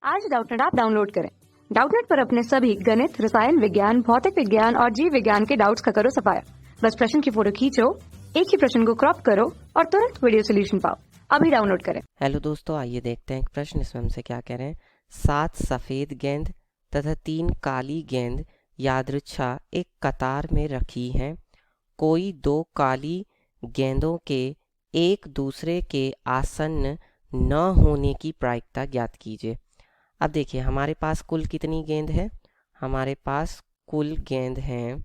आज Doubtnut app download करें। Doubtnut पर अपने सभी गणित, रसायन विज्ञान, भौतिक विज्ञान और जीव विज्ञान के डाउट्स का करो सफाया। बस प्रश्न की फोटो खींचो, एक ही प्रश्न को क्रॉप करो और तुरंत वीडियो सोल्यूशन पाओ। अभी डाउनलोड करें। हेलो दोस्तों, आइए देखते हैं एक प्रश्न। इसमें हमसे क्या कह रहे हैं। 7 सफ़ेद गेंद तथा 3 काली गेंद यादृच्छा एक कतार में रखी हैं। कोई 2 काली गेंदों के एक दूसरे के आसन्न न होने की प्रायिकता ज्ञात कीजिए। अब देखिए, हमारे पास कुल कितनी गेंद है। हमारे पास कुल गेंद हैं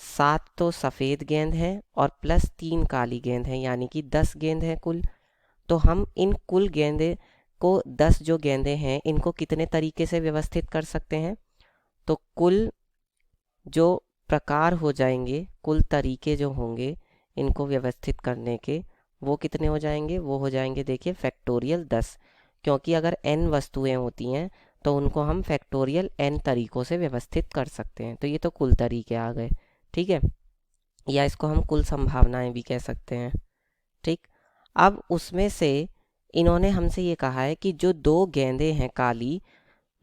7 तो सफ़ेद गेंद हैं और प्लस 3 काली गेंद हैं, यानी कि 10 गेंद हैं कुल। तो हम इन कुल गेंदे को 10 जो गेंदें हैं इनको कितने तरीके से व्यवस्थित कर सकते हैं। तो कुल जो प्रकार हो जाएंगे, कुल तरीके जो होंगे इनको व्यवस्थित करने के, वो कितने हो जाएंगे। वो हो जाएंगे, देखिए, फैक्टोरियल 10। क्योंकि अगर n वस्तुएं होती हैं तो उनको हम फैक्टोरियल n तरीकों से व्यवस्थित कर सकते हैं। तो ये तो कुल तरीके आ गए, ठीक है। या इसको हम कुल संभावनाएं भी कह सकते हैं, ठीक। अब उसमें से इन्होंने हमसे ये कहा है कि जो 2 गेंदें हैं काली,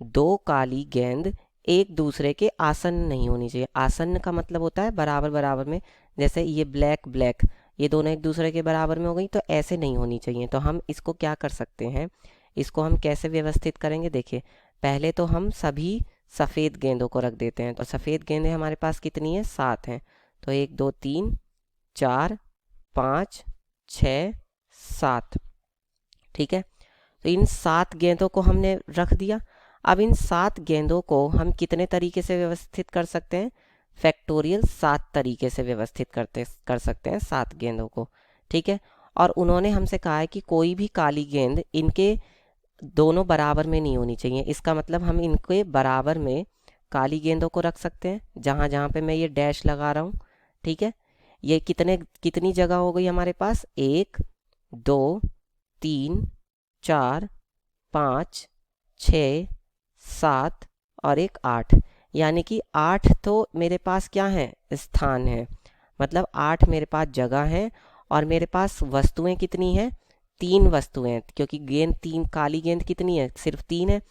2 काली गेंद एक दूसरे के आसन्न नहीं होनी चाहिए। आसन्न का मतलब होता है बराबर बराबर में। जैसे ये ब्लैक ब्लैक, ये दोनों एक दूसरे के बराबर में हो गई, तो ऐसे नहीं होनी चाहिए। तो हम इसको क्या कर सकते हैं, इसको हम कैसे व्यवस्थित करेंगे। देखिए, पहले तो हम सभी सफ़ेद गेंदों को रख देते हैं। तो सफ़ेद गेंदें हमारे पास कितनी हैं, 7 हैं। तो 1 2 3 4 5 6 7, ठीक है। तो इन 7 गेंदों को हमने रख दिया। अब इन 7 गेंदों को हम कितने तरीके से व्यवस्थित कर सकते हैं। फैक्टोरियल 7 तरीके से व्यवस्थित कर सकते हैं 7 गेंदों को, ठीक है। और उन्होंने हमसे कहा है कि कोई भी काली गेंद इनके दोनों बराबर में नहीं होनी चाहिए। इसका मतलब हम इनके बराबर में काली गेंदों को रख सकते हैं, जहाँ जहाँ पे मैं ये डैश लगा रहा हूँ, ठीक है। ये कितनी जगह हो गई हमारे पास, 1 2 3 4 5 6 7 और एक 8, यानी कि 8 तो मेरे पास क्या है, स्थान है। मतलब 8 मेरे पास जगह है। और मेरे पास वस्तुएं कितनी हैं, 3 वस्तुएं, क्योंकि गेंद 3 काली गेंद कितनी है, सिर्फ 3 है।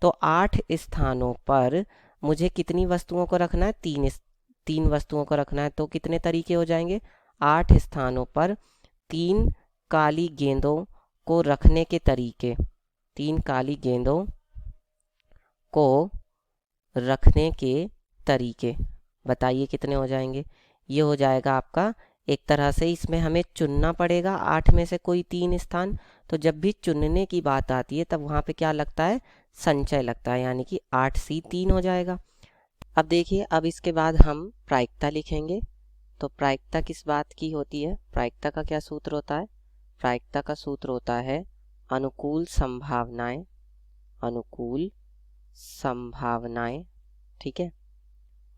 तो 8 स्थानों पर मुझे कितनी वस्तुओं को रखना है, 3 वस्तुओं को रखना है। तो कितने तरीके हो जाएंगे, 8 स्थानों पर 3 काली गेंदों को रखने के तरीके, 3 काली गेंदों को रखने के तरीके बताइए कितने हो जाएंगे। ये हो जाएगा आपका, एक तरह से इसमें हमें चुनना पड़ेगा 8 में से कोई 3 स्थान। तो जब भी चुनने की बात आती है तब वहाँ पे क्या लगता है, संचय लगता है, यानी कि 8C3 हो जाएगा। अब देखिए, अब इसके बाद हम प्रायिकता लिखेंगे। तो प्रायिकता किस बात की होती है, प्रायिकता का क्या सूत्र होता है। प्रायिकता का सूत्र होता है अनुकूल संभावनाएं, अनुकूल संभावनाएं, ठीक है।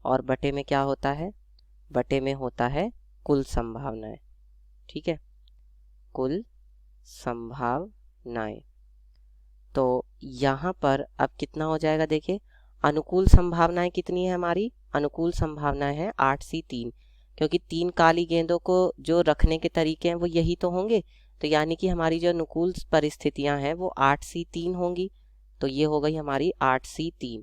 और बटे में क्या होता है, बटे में होता है कुल संभावनाएं, ठीक है, कुल संभावनाएं। तो यहाँ पर अब कितना हो जाएगा, देखिए, अनुकूल संभावनाएं कितनी है हमारी, अनुकूल संभावनाएं हैं 8C3, क्योंकि 3 काली गेंदों को जो रखने के तरीके हैं वो यही तो होंगे। तो यानी कि हमारी जो अनुकूल परिस्थितियां हैं वो 8C3 होंगी। तो ये हो गई हमारी 8C3।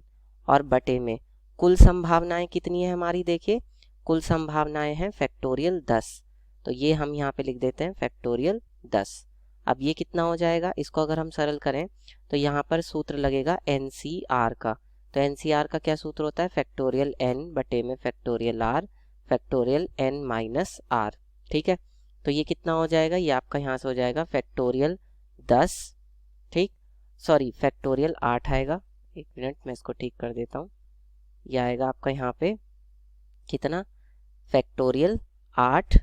और बटे में कुल संभावनाएं कितनी है हमारी, देखिए, कुल संभावनाएं हैं फैक्टोरियल 10। तो ये हम यहाँ पे लिख देते हैं फैक्टोरियल 10। अब ये कितना हो जाएगा, इसको अगर हम सरल करें तो यहाँ पर सूत्र लगेगा NCR का। तो NCR का क्या सूत्र होता है, फैक्टोरियल n बटे में factorial r, factorial n minus r, ठीक है। तो ये कितना हो जाएगा, ये आपका यहाँ से हो जाएगा फैक्टोरियल 10, ठीक, सॉरी फैक्टोरियल 8 आएगा। एक मिनट मैं इसको ठीक कर देता हूँ। ये आएगा आपका यहाँ पे कितना, फैक्टोरियल 8,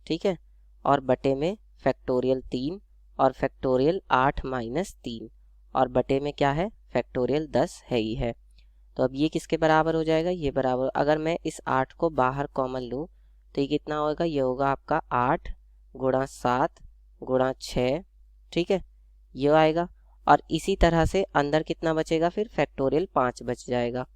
ठीक है। और बटे में फैक्टोरियल 3 और फैक्टोरियल 8 माइनस 3, और बटे में क्या है, फैक्टोरियल 10 है ही है। तो अब ये किसके बराबर हो जाएगा, ये बराबर, अगर मैं इस 8 को बाहर कॉमन लूँ तो ये कितना होगा, ये होगा आपका 8 गुणा 7 गुणा 6, ठीक है, ये आएगा। और इसी तरह से अंदर कितना बचेगा, फिर फैक्टोरियल 5 बच जाएगा।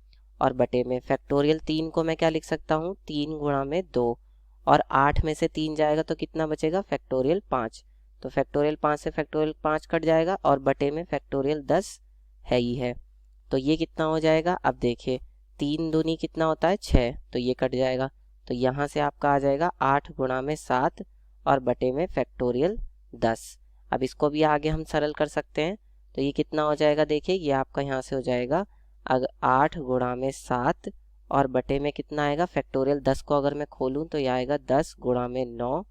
और बटे में फैक्टोरियल 3 को मैं क्या लिख सकता हूँ, 3 गुणा में 2, और 8 में से 3 जाएगा तो कितना बचेगा, फैक्टोरियल 5। तो फैक्टोरियल 5 से फैक्टोरियल 5 कट जाएगा और बटे में फैक्टोरियल 10 है ही है। तो ये कितना हो जाएगा, अब देखिए 3 दूनी कितना होता है 6, तो ये कट जाएगा। तो यहाँ से आपका आ जाएगा 8 गुणा में 7 और बटे में फैक्टोरियल 10। अब इसको भी आगे हम सरल कर सकते हैं। तो ये कितना हो जाएगा, देखिए ये आपका यहाँ से हो जाएगा अगर 8 गुणा में 7 और बटे में कितना आएगा फैक्टोरियल 10 को अगर मैं खोलूँ तो ये आएगा 10 गुणा में 9,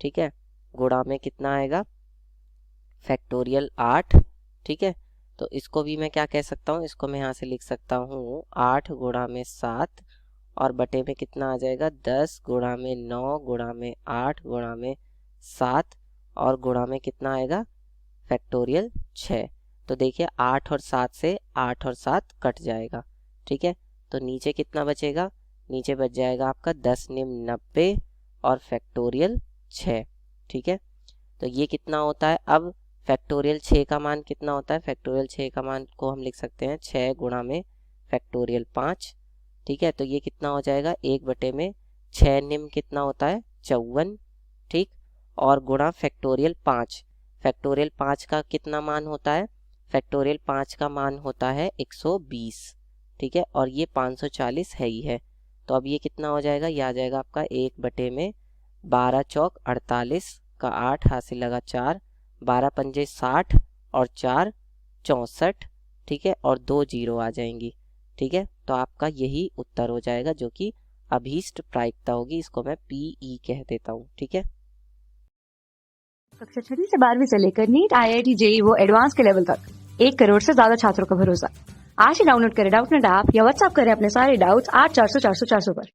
ठीक है, गुणा में कितना आएगा फैक्टोरियल 8, ठीक है। तो इसको भी मैं क्या कह सकता हूँ, इसको मैं यहाँ से लिख सकता हूँ 8 गुणा में 7 और बटे में कितना आ जाएगा 10 गुणा में 9 गुणा में 8 गुणा में 7 और गुणा में कितना आएगा फैक्टोरियल 6। तो देखिए 8 और 7 से 8 और 7 कट जाएगा, ठीक है। तो नीचे कितना बचेगा, नीचे बच जाएगा आपका 10 निम 90 और फैक्टोरियल 6, ठीक है। तो ये कितना होता है, अब फैक्टोरियल 6 का मान कितना होता है, फैक्टोरियल 6 का मान को हम लिख सकते हैं 6 गुणा में फैक्टोरियल 5, ठीक है। तो ये कितना हो जाएगा 1 बटे में 6 निम कितना होता है 54, ठीक, और गुणा फैक्टोरियल 5। फैक्टोरियल 5 का कितना मान होता है, फैक्टोरियल 5 का मान होता है 120, ठीक है, और ये 540 है ही है। तो अब ये कितना हो जाएगा, ये आ जाएगा आपका 1 बटे में 12 चौक 48 का 8 हासिल लगा 4, 12 पंजे 60 और 4 64, ठीक है, और 2 जीरो आ जाएंगी, ठीक है। तो आपका यही उत्तर हो जाएगा जो कि अभीष्ट प्रायिकता होगी, इसको मैं PE कह देता हूँ, ठीक है। कक्षा 6 से 12वीं से लेकर नीट, IIT, JEE वो एडवांस के लेवल तक 1 करोड़ से ज्यादा छात्रों का भरोसा। आज ही डाउनलोड करें डाउटनेट ऐप या व्हाट्सएप करें अपने सारे डाउट्स 8400 400 400 पर।